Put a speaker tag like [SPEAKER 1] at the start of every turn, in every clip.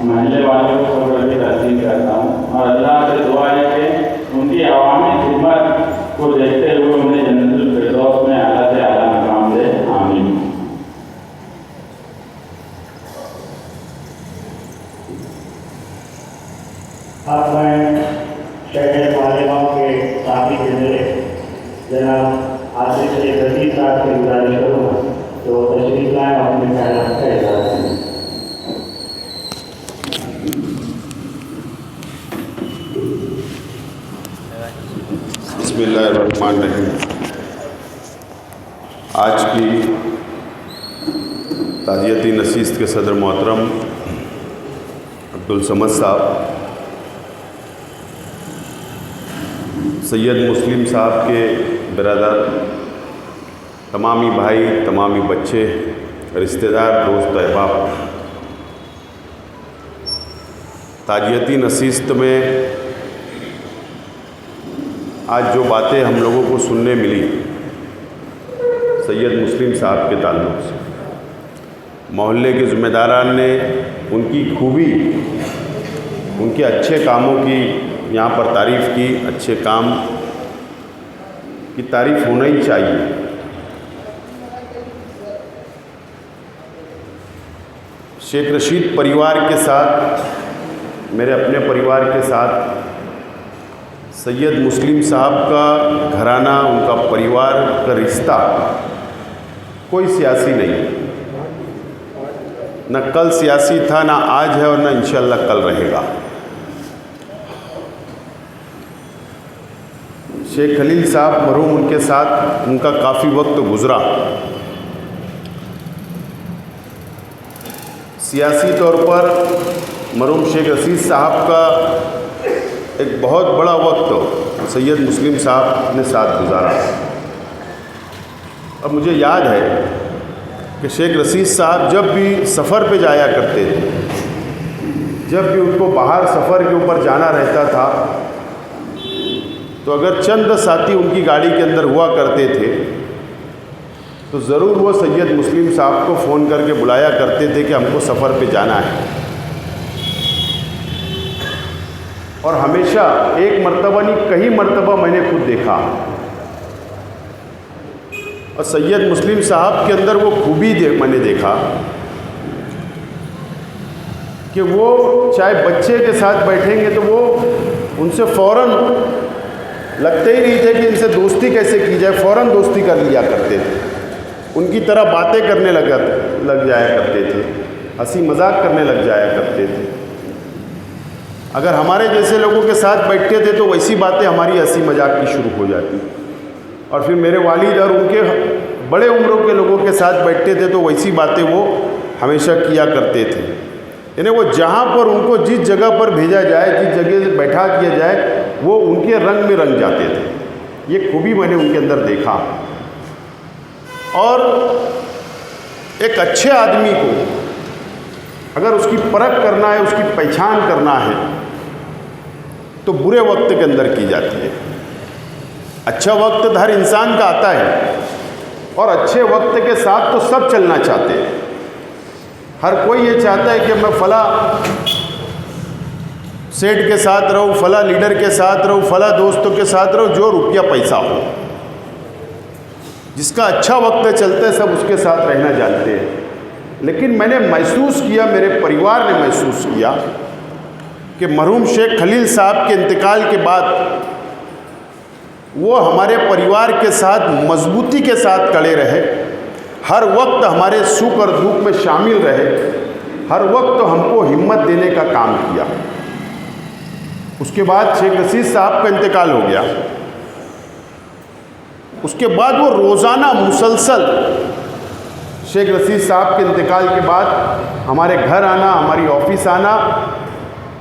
[SPEAKER 1] محلے والوں کو سب بڑی تسلیم کرتا ہوں اور اللہ سے دعا ہے کہ ان کی عوامی خدمت کو دیکھتے ہوئے انہیں جنت الفردوس میں اعلیٰ سے اعلیٰ مقام دے، آمین۔
[SPEAKER 2] اب میں شہر مالیگاؤں کے کافی جنرل جناب آصف علی رشید صاحب سے گزارش کروں گا تو تشریف لائیں اور اپنے خیالات کا اظہار کریں۔
[SPEAKER 3] بسم اللہ الرحمن الرحیم۔ آج کی تعزیتی نشست کے صدر محترم عبدالصمد صاحب، سید مسلم صاحب کے برادر، تمامی بھائی، تمامی بچے، رشتہ دار، دوست احباب، تعزیتی نشست میں آج جو باتیں ہم لوگوں کو سننے ملی سید مسلم صاحب کے تعلق سے، محلے کے ذمہ داران نے ان کی خوبی، ان کے اچھے کاموں کی یہاں پر تعریف کی۔ اچھے کام کی تعریف ہونا ہی چاہیے۔ شیخ رشید پریوار کے ساتھ، میرے اپنے پریوار کے ساتھ، سید مسلم صاحب کا گھرانہ، ان کا پریوار کا رشتہ کوئی سیاسی نہیں، نہ کل سیاسی تھا، نہ آج ہے اور نہ انشاءاللہ کل رہے گا۔ شیخ خلیل صاحب مرحوم، ان کے ساتھ ان کا کافی وقت گزرا۔ سیاسی طور پر مرحوم شیخ رشید صاحب کا ایک بہت بڑا وقت سید مسلم صاحب نے ساتھ گزارا۔ اب مجھے یاد ہے کہ شیخ رشید صاحب جب بھی سفر پہ جایا کرتے تھے، جب بھی ان کو باہر سفر کے اوپر جانا رہتا تھا، تو اگر چند ساتھی ان کی گاڑی کے اندر ہوا کرتے تھے تو ضرور وہ سید مسلم صاحب کو فون کر کے بلایا کرتے تھے کہ ہم کو سفر پہ جانا ہے۔ اور ہمیشہ ایک مرتبہ نہیں، کئی مرتبہ میں نے خود دیکھا، اور سید مسلم صاحب کے اندر وہ خوبی میں نے دیکھا کہ وہ چاہے بچے کے ساتھ بیٹھیں گے تو وہ ان سے فوراً لگتے ہی نہیں تھے کہ ان سے دوستی کیسے کی جائے، فوراً دوستی کر لیا کرتے تھے، ان کی طرح باتیں کرنے لگ جایا کرتے تھے، ہنسی مذاق کرنے لگ جایا کرتے تھے۔ اگر ہمارے جیسے لوگوں کے ساتھ بیٹھتے تھے تو ویسی باتیں ہماری ہنسی مذاق کی شروع ہو جاتی، اور پھر میرے والد اور ان کے بڑے عمروں کے لوگوں کے ساتھ بیٹھتے تھے تو ویسی باتیں وہ ہمیشہ کیا کرتے تھے۔ یعنی وہ جہاں پر ان کو جس جگہ پر بھیجا جائے، جس جگہ سے بیٹھا کیا جائے، وہ ان کے رنگ میں رنگ جاتے تھے۔ یہ خوبی میں نے ان کے اندر دیکھا۔ اور ایک اچھے آدمی کو اگر اس کی پرکھ کرنا ہے، اس کی پہچان کرنا ہے تو برے وقت کے اندر کی جاتی ہے۔ اچھا وقت ہر انسان کا آتا ہے، اور اچھے وقت کے ساتھ تو سب چلنا چاہتے ہیں۔ ہر کوئی یہ چاہتا ہے کہ میں فلاں سیٹ کے ساتھ رہوں، فلاں لیڈر کے ساتھ رہوں، فلاں دوستوں کے ساتھ رہوں، جو روپیہ پیسہ ہو۔ جس کا اچھا وقت چلتا ہے سب اس کے ساتھ رہنا جانتے ہیں۔ لیکن میں نے محسوس کیا، میرے پریوار نے محسوس کیا کہ مرحوم شیخ خلیل صاحب کے انتقال کے بعد وہ ہمارے پریوار کے ساتھ مضبوطی کے ساتھ کھڑے رہے، ہر وقت ہمارے سکھ اور دکھ میں شامل رہے، ہر وقت ہم کو ہمت دینے کا کام کیا۔ اس کے بعد شیخ رشید صاحب کا انتقال ہو گیا۔ اس کے بعد وہ روزانہ مسلسل شیخ رشید صاحب کے انتقال کے بعد ہمارے گھر آنا، ہماری آفس آنا۔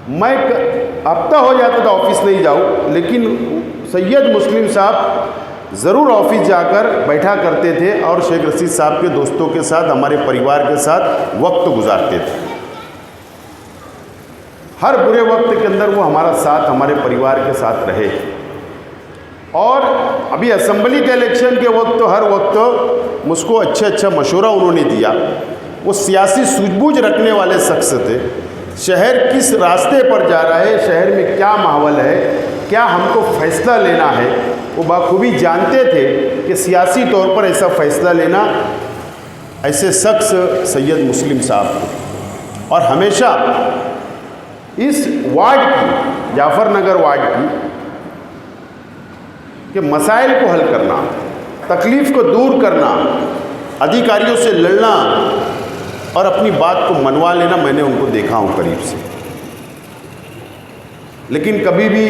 [SPEAKER 3] میں ہفتہ ہو جاتا تھا آفس نہیں جاؤں، لیکن سید مسلم صاحب ضرور آفس جا کر بیٹھا کرتے تھے اور شیخ رشید صاحب کے دوستوں کے ساتھ، ہمارے پریوار کے ساتھ وقت گزارتے تھے۔ ہر برے وقت کے اندر وہ ہمارا ساتھ، ہمارے پریوار کے ساتھ رہے۔ اور ابھی اسمبلی کے الیکشن کے وقت ہر وقت مجھ کو اچھا مشورہ انہوں نے دیا۔ وہ سیاسی سوجھ بوجھ رکھنے والے شخص تھے، شہر کس راستے پر جا رہا ہے، شہر میں کیا ماحول ہے، کیا ہم کو فیصلہ لینا ہے، وہ بخوبی جانتے تھے کہ سیاسی طور پر ایسا فیصلہ لینا ایسے شخص سید مسلم صاحب کو، اور ہمیشہ اس وارڈ کی، جعفر نگر وارڈ کی، کہ مسائل کو حل کرنا، تکلیف کو دور کرنا، ادھیکاریوں سے لڑنا اور اپنی بات کو منوا لینا، میں نے ان کو دیکھا ہوں قریب سے۔ لیکن کبھی بھی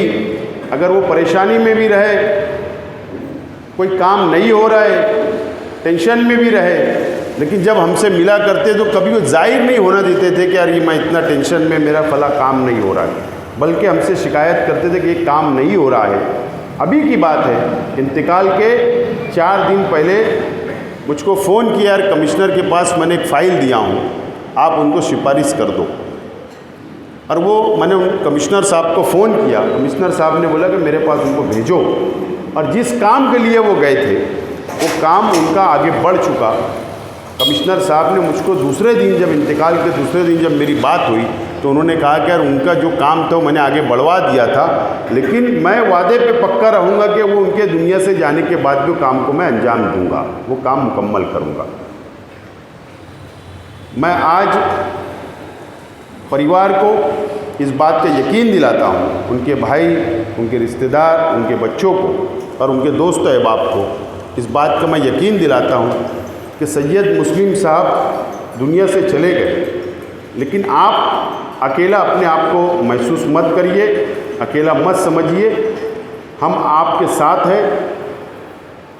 [SPEAKER 3] اگر وہ پریشانی میں بھی رہے، کوئی کام نہیں ہو رہا ہے، ٹینشن میں بھی رہے، لیکن جب ہم سے ملا کرتے تو کبھی وہ ظاہر نہیں ہونا دیتے تھے کہ یار یہ میں اتنا ٹینشن میں، میرا فلاں کام نہیں ہو رہا ہے، بلکہ ہم سے شکایت کرتے تھے کہ یہ کام نہیں ہو رہا ہے۔ ابھی کی بات ہے، انتقال کے 4 دن پہلے مجھ کو فون کیا، یار کمشنر کے پاس میں نے ایک فائل دیا ہوں، آپ ان کو سفارش کر دو۔ اور وہ میں نے کمشنر صاحب کو فون کیا، کمشنر صاحب نے بولا کہ میرے پاس ان کو بھیجو، اور جس کام کے لیے وہ گئے تھے وہ کام ان کا آگے بڑھ چکا۔ کمشنر صاحب نے مجھ کو دوسرے دن، جب انتقال کے دوسرے دن جب میری بات ہوئی تو انہوں نے کہا کہ یار ان کا جو کام تھا میں نے آگے بڑھوا دیا تھا، لیکن میں وعدے پہ پکا رہوں گا کہ وہ ان کے دنیا سے جانے کے بعد جو کام کو میں انجام دوں گا، وہ کام مکمل کروں گا۔ میں آج پریوار کو اس بات کا یقین دلاتا ہوں، ان کے بھائی، ان کے رشتہ دار، ان کے بچوں کو اور ان کے دوست احباب کو اس بات کا میں یقین دلاتا ہوں کہ سید مسلم صاحب دنیا سے چلے گئے، لیکن آپ اکیلا اپنے آپ کو محسوس مت کریے، اکیلا مت سمجھیے، ہم آپ کے ساتھ ہیں،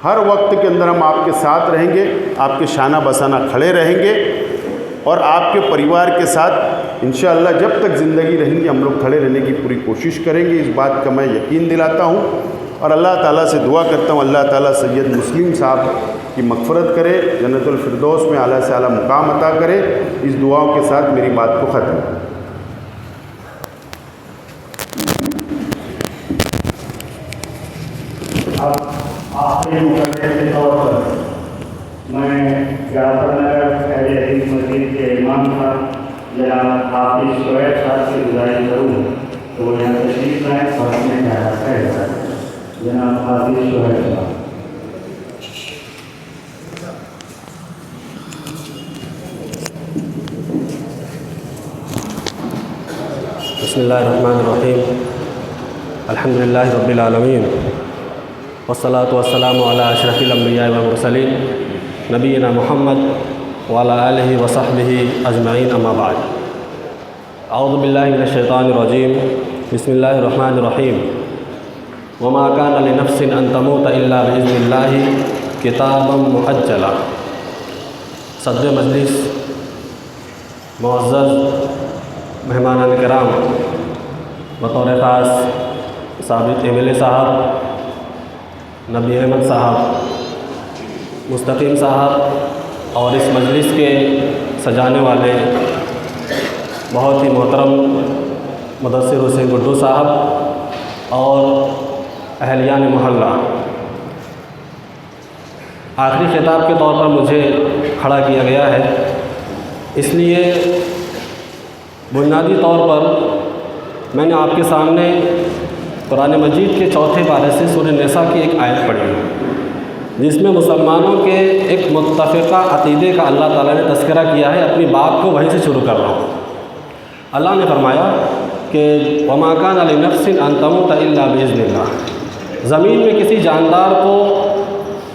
[SPEAKER 3] ہر وقت کے اندر ہم آپ کے ساتھ رہیں گے، آپ کے شانہ بسانہ کھڑے رہیں گے، اور آپ کے پریوار کے ساتھ انشاءاللہ جب تک زندگی رہیں گی ہم لوگ کھڑے رہنے کی پوری کوشش کریں گے، اس بات کا میں یقین دلاتا ہوں۔ اور اللہ تعالیٰ سے دعا کرتا ہوں اللہ تعالیٰ سید مسلم صاحب کی مغفرت کرے، جنت الفردوس میں اعلیٰ سے اعلیٰ مقام عطا کرے۔ اس دعاؤں کے ساتھ میری بات کو ختم کروں۔
[SPEAKER 2] اب آخری مقدمے کے طور پر میں جعفر نگر اہل حدیث مسجد کے امام صاحب جناب حافظ شعیب صاحب سے گزارش کروں تو وہ یہاں تشریف لائیں اور اپنے خیالات کا اظہار کریں۔ جناب حافظ شعیب صاحب۔
[SPEAKER 4] بسم اللہ الرحمن الرحیم، الحمدللہ رب العالمین، والصلاة والسلام علی اشرف الانبیاء والمرسلین نبینا محمد وعلی آلہ وصحبہ اجمعین، اما بعد۔ اعوذ باللہ من الشیطان الرجیم، بسم اللہ الرحمن الرحیم۔ وما کان لنفس ان تموت الا باذن اللہ کتابا مؤجلا۔ صدر مجلس، معزز مہمانان کرام، بطور خاص سابق MLA صاحب، نبی احمد صاحب، مستقیم صاحب، اور اس مجلس کے سجانے والے بہت ہی محترم مدثر حسین گڈو صاحب اور اہلیان محلہ، آخری خطاب کے طور پر مجھے کھڑا کیا گیا ہے، اس لیے بنیادی طور پر میں نے آپ کے سامنے قرآن مجید کے 4 پارے سے سورہ نساء کی ایک آیت پڑھی ہے، جس میں مسلمانوں کے ایک متفقہ عقیدے کا اللہ تعالیٰ نے تذکرہ کیا ہے۔ اپنی بات کو وہیں سے شروع کر رہا ہوں۔ اللہ نے فرمایا کہ وما کان لنفس ان تموت الا باذن اللہ، زمین میں کسی جاندار کو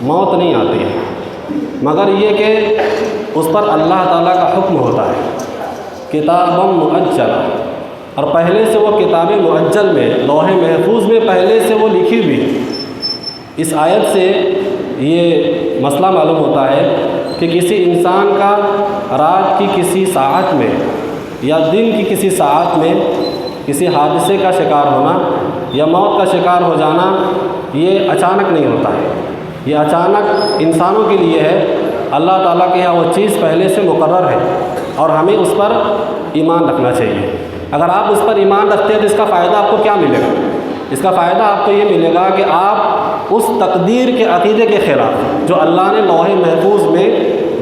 [SPEAKER 4] موت نہیں آتی ہے مگر یہ کہ اس پر اللہ تعالیٰ کا حکم ہوتا ہے، کتابا مؤجلا، اور پہلے سے وہ کتاب مؤجل میں، لوح محفوظ میں پہلے سے وہ لکھی ہوئی۔ اس آیت سے یہ مسئلہ معلوم ہوتا ہے کہ کسی انسان کا رات کی کسی ساعت میں یا دن کی کسی ساعت میں کسی حادثے کا شکار ہونا یا موت کا شکار ہو جانا یہ اچانک نہیں ہوتا ہے، یہ اچانک انسانوں کے لیے ہے۔ اللہ تعالیٰ کے یہاں وہ چیز پہلے سے مقرر ہے اور ہمیں اس پر ایمان رکھنا چاہیے۔ اگر آپ اس پر ایمان رکھتے ہیں تو اس کا فائدہ آپ کو کیا ملے گا؟ اس کا فائدہ آپ کو یہ ملے گا کہ آپ اس تقدیر کے عقیدے کے خلاف جو اللہ نے لوح محفوظ میں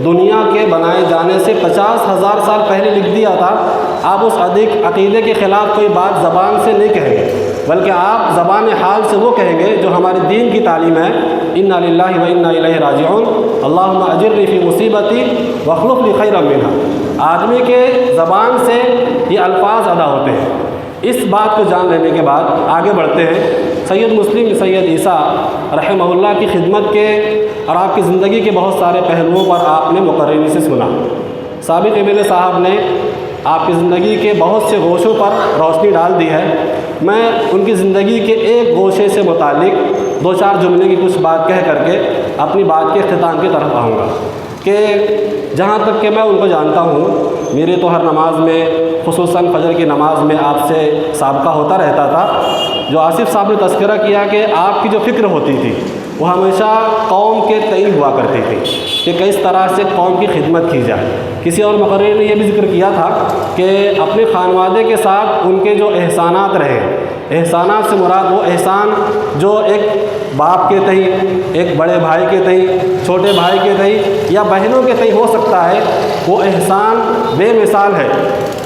[SPEAKER 4] دنیا کے بنائے جانے سے 50,000 سال پہلے لکھ دیا تھا آپ اس عقیدے کے خلاف کوئی بات زبان سے نہیں کہیں گے، بلکہ آپ زبان حال سے وہ کہیں گے جو ہمارے دین کی تعلیم ہے، انا للہ و انا الیہ راجعون، اللہم اجرنی فی مصیبتی واخلف لی خیرا منہا۔ آدمی کے زبان سے یہ الفاظ ادا ہوتے ہیں۔ اس بات کو جان لینے کے بعد آگے بڑھتے ہیں۔ سید مسلم سید عیسیٰ رحمہ اللہ کی خدمت کے اور آپ کی زندگی کے بہت سارے پہلوؤں پر آپ نے مقرری سے سنا۔ سابق MLA صاحب نے آپ کی زندگی کے بہت سے گوشوں پر روشنی ڈال دی ہے۔ میں ان کی زندگی کے ایک گوشے سے متعلق 2-4 جملے کی کچھ بات کہہ کر کے اپنی بات کے اختتام کی طرف آؤں گا کہ جہاں تک کہ میں ان کو جانتا ہوں، میری تو ہر نماز میں، خصوصاً فجر کی نماز میں آپ سے سابقہ ہوتا رہتا تھا۔ جو آصف صاحب نے تذکرہ کیا کہ آپ کی جو فکر ہوتی تھی وہ ہمیشہ قوم کے تئیں ہوا کرتی تھی کہ کس طرح سے قوم کی خدمت کی جائے۔ کسی اور مقرر نے یہ بھی ذکر کیا تھا کہ اپنے خانوادے کے ساتھ ان کے جو احسانات رہے، احسانات سے مراد وہ احسان جو ایک باپ کے تئیں، ایک بڑے بھائی کے تئیں، چھوٹے بھائی کے تئیں یا بہنوں کے تئیں ہو سکتا ہے، وہ احسان بے مثال ہے۔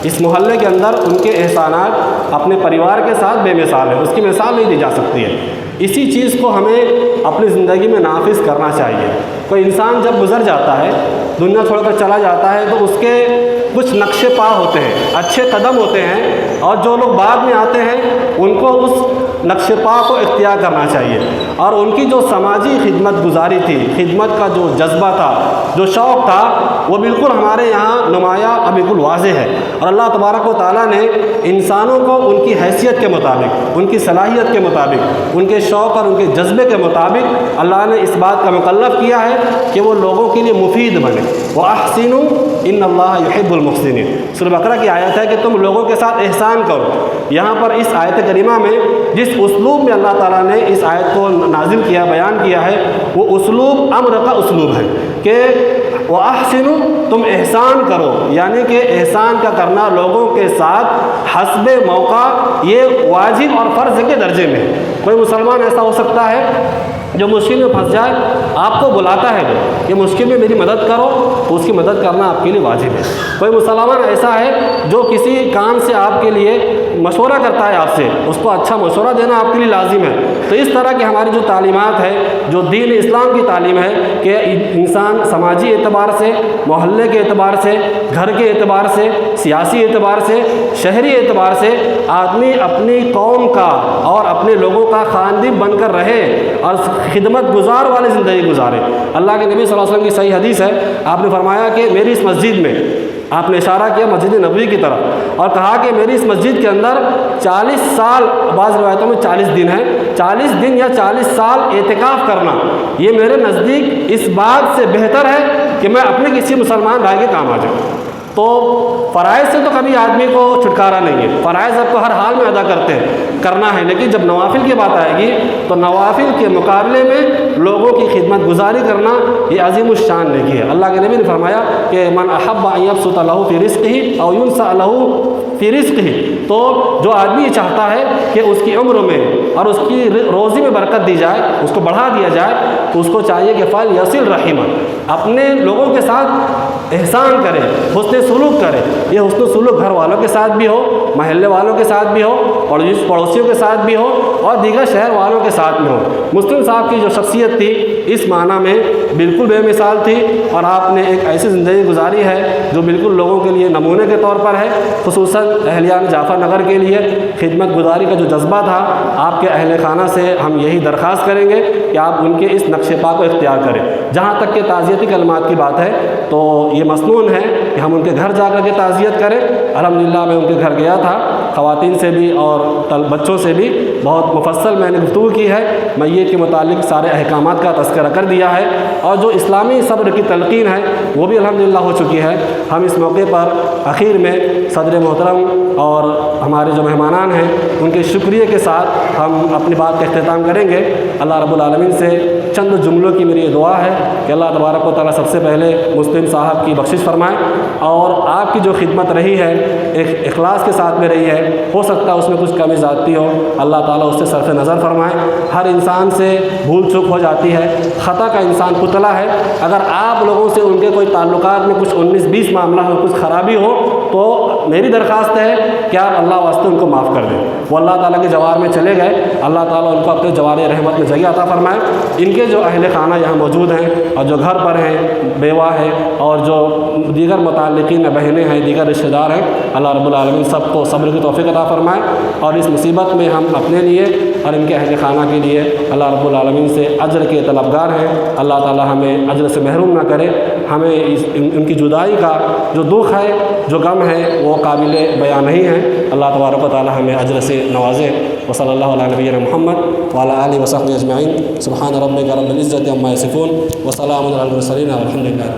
[SPEAKER 4] اس محلے کے اندر ان کے احسانات اپنے پریوار کے ساتھ بے مثال ہے، اس کی مثال نہیں دی جا سکتی ہے۔ اسی چیز کو ہمیں اپنی زندگی میں نافذ کرنا چاہیے۔ کوئی انسان جب گزر جاتا ہے، دنیا چھوڑ کر چلا جاتا ہے، تو اس کے کچھ نقش پا ہوتے ہیں، اچھے قدم ہوتے ہیں، اور جو لوگ بعد میں آتے ہیں ان کو اس نقش پا کو اختیار کرنا چاہیے۔ اور ان کی جو سماجی خدمت گزاری تھی، خدمت کا جو جذبہ تھا، جو شوق تھا، وہ بالکل ہمارے یہاں نمایاں اور بالکل واضح ہے۔ اور اللہ تبارک و تعالیٰ نے انسانوں کو ان کی حیثیت کے مطابق، ان کی صلاحیت کے مطابق، ان کے شوق اور ان کے جذبے کے مطابق اللہ نے اس بات کا مکلف کیا ہے کہ وہ لوگوں کے لیے مفید بنے۔ وَأَحْسِنُوا إِنَّ اللَّهَ يُحِبُّ الْمُحْسِنِينَ۔ سورہ بقرہ کی آیت ہے کہ تم لوگوں کے ساتھ احسان کرو۔ یہاں پر اس آیت کریمہ میں جس اسلوب میں اللہ تعالیٰ نے اس آیت کو نازل کیا، بیان کیا ہے، وہ اسلوب امر کا اسلوب ہے کہ وَأَحْسِنُوا، تم احسان کرو، یعنی کہ احسان کا کرنا لوگوں کے ساتھ حسب موقع یہ واجب اور فرض کے درجے میں۔ کوئی مسلمان ایسا ہو سکتا ہے جو مشکل میں پھنس جائے، آپ کو بلاتا ہے کہ مشکل میں میری مدد کرو، تو اس کی مدد کرنا آپ کے لیے واجب ہے۔ کوئی مسلمان ایسا ہے جو کسی کام سے آپ کے لیے مشورہ کرتا ہے آپ سے، اس کو اچھا مشورہ دینا آپ کے لیے لازم ہے۔ تو اس طرح کی ہماری جو تعلیمات ہے، جو دین اسلام کی تعلیم ہے کہ انسان سماجی اعتبار سے، محلے کے اعتبار سے، گھر کے اعتبار سے، سیاسی اعتبار سے، شہری اعتبار سے آدمی اپنی قوم کا اور اپنے لوگوں کا خادم بن کر رہے اور خدمت گزار والی زندگی گزارے۔ اللہ کے نبی صلی اللہ علیہ وسلم کی صحیح حدیث ہے، آپ نے فرمایا کہ میری اس مسجد میں، آپ نے اشارہ کیا مسجد نبوی کی طرف، اور کہا کہ میری اس مسجد کے اندر 40 سال، بعض روایتوں میں 40 دن ہے، 40 دن یا 40 سال اعتکاف کرنا، یہ میرے نزدیک اس بات سے بہتر ہے کہ میں اپنے کسی مسلمان بھائی کے کام آ جاؤں۔ تو فرائض سے تو کبھی آدمی کو چھٹکارا نہیں ہے، فرائض اب تو ہر حال میں ادا کرنا ہے، لیکن جب نوافل کی بات آئے گی تو نوافل کے مقابلے میں لوگوں کی خدمت گزاری کرنا یہ عظیم الشان نیکی ہے۔ اللہ کے نبی نے فرمایا کہ من احب ان یبسط لہ فی رزقہ او ینسأ لہ فی رزقہ، تو جو آدمی یہ چاہتا ہے کہ اس کی عمر میں اور اس کی روزی میں برکت دی جائے، اس کو بڑھا دیا جائے، تو اس کو چاہیے کہ فلیصل رحمہ، اپنے لوگوں کے ساتھ احسان کرے، حسن سلوک کرے۔ یہ حسن سلوک گھر والوں کے ساتھ بھی ہو، محلے والوں کے ساتھ بھی ہو، اور پڑوسیوں کے ساتھ بھی ہو، اور دیگر شہر والوں کے ساتھ بھی ہو۔ مسلم صاحب کی جو شخصیت تھی اس معنی میں بالکل بے مثال تھی، اور آپ نے ایک ایسی زندگی گزاری ہے جو بالکل لوگوں کے لیے نمونے کے طور پر ہے، خصوصاً اہلیان جعفر نگر کے لیے خدمت گزاری کا جو جذبہ تھا، آپ کے اہل خانہ سے ہم یہی درخواست کریں گے کہ آپ ان کے اس نقش پا کو اختیار کریں۔ جہاں تک کہ تعزیتی کلمات کی بات ہے تو یہ مسنون ہے کہ ہم ان کے گھر جا کر کے تعزیت کریں۔ الحمدللہ میں ان کے گھر گیا تھا، خواتین سے بھی اور بچوں سے بھی بہت مفصل میں نے گفتگو کی ہے، میت کے متعلق سارے احکامات کا تذکرہ کر دیا ہے، اور جو اسلامی صبر کی تلقین ہے وہ بھی الحمدللہ ہو چکی ہے۔ ہم اس موقع پر اخیر میں صدر محترم اور ہمارے جو مہمانان ہیں ان کے شکریہ کے ساتھ ہم اپنی بات کا اختتام کریں گے۔ اللہ رب العالمین سے چند جملوں کی میری یہ دعا ہے کہ اللہ تبارک و تعالیٰ سب سے پہلے مسلم صاحب کی بخشش فرمائے، اور آپ کی جو خدمت رہی ہے ایک اخلاص کے ساتھ میں رہی ہے، ہو سکتا ہے اس میں کچھ کمی زیادتی ہو، اللہ تعالیٰ اس سے صرف نظر فرمائے۔ ہر انسان سے بھول چوک ہو جاتی ہے، خطا کا انسان پتلا ہے، اگر آپ لوگوں سے ان کے کوئی تعلقات میں کچھ 19-20 معاملہ ہو، کچھ خرابی ہو، تو میری درخواست ہے کہ آپ اللہ واسطے ان کو معاف کر دیں. وہ اللہ تعالیٰ کے جوار میں چلے گئے, اللہ تعالیٰ ان کو اپنے جوار رحمت میں جگہ عطا فرمائے. ان کے جو اہل خانہ یہاں موجود ہیں اور جو گھر پر ہیں, بیوہ ہے اور جو دیگر متعلقین بہنیں ہیں, دیگر رشتہ دار ہیں, اللہ رب العالمین سب کو صبر کی توفیق عطا فرمائے. اور اس مصیبت میں ہم اپنے لیے اور ان کے اہل خانہ کے لیے اللہ رب العالمین سے اجر کے طلبگار ہیں. اللہ تعالیٰ ہمیں اجر سے محروم نہ کرے. ہمیں ان کی جدائی کا جو دکھ ہے, جو غم ہے, وہ قابل بیان نہیں ہے. اللہ تبارک و تعالیٰ ہمیں اجر سے نوازے. وصلی اللہ علیہ نبینا محمد وعلی آلہ وصحبہ اجمعین. سبحان ربک رب العزۃ عما یصفون وسلام علی المرسلین والحمد للہ.